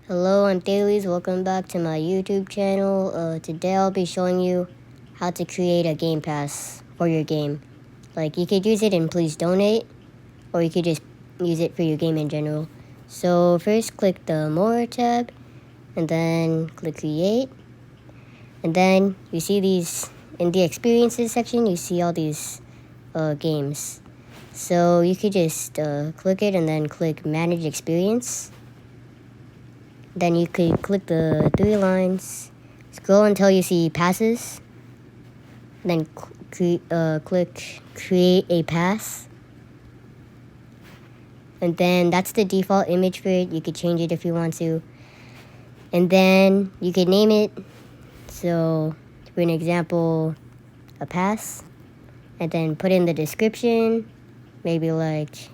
Hello, I'm Dailies. Welcome back to my YouTube channel. Today I'll be showing you how to create a game pass for your game. Like, you could use it in Please Donate, or you could just use it for your game in general. So first click the More tab, and then click Create. And then you see these, in the Experiences section, you see all these games. So you could just click it and then click Manage Experience. Then you could click the three lines, scroll until you see passes, then click create a pass. And then that's the default image for it. You could change it if you want to. And then you could name it. So for an example, a pass. And then put in the description. Maybe like,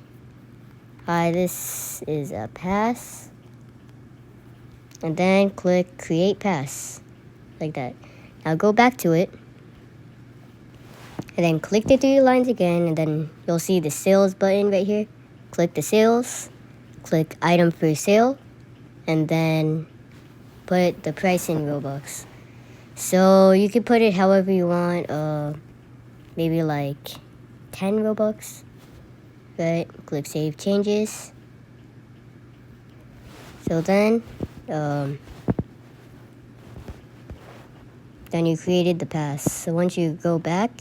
hi, this is a pass. And then click create pass, like that. Now go back to it, and then click the three lines again, and then you'll see the sales button right here. Click the sales, click item for sale, and then put the price in Robux. So you can put it however you want, maybe like 10 Robux, right? Click save changes. So then you created the pass. So once you go back,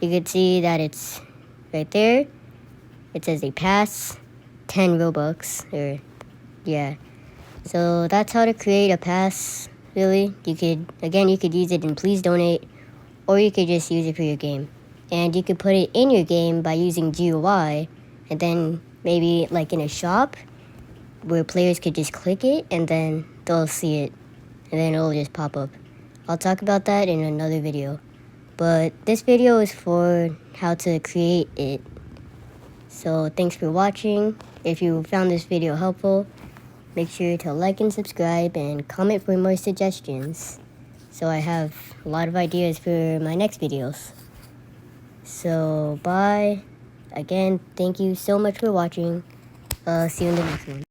you can see that it's right there. It says a pass, 10 Robux, or yeah. So that's how to create a pass, really. You could use it in Please Donate, or you could just use it for your game. And you could put it in your game by using GUI, and then maybe like in a shop, where players could just click it and then they'll see it, and then it'll just pop up. I'll talk about that in another video, but this video is for how to create it. So thanks for watching. If you found this video helpful, make sure to like and subscribe and comment for more suggestions, so I have a lot of ideas for my next videos. So bye. Again, thank you so much for watching. See you in the next one.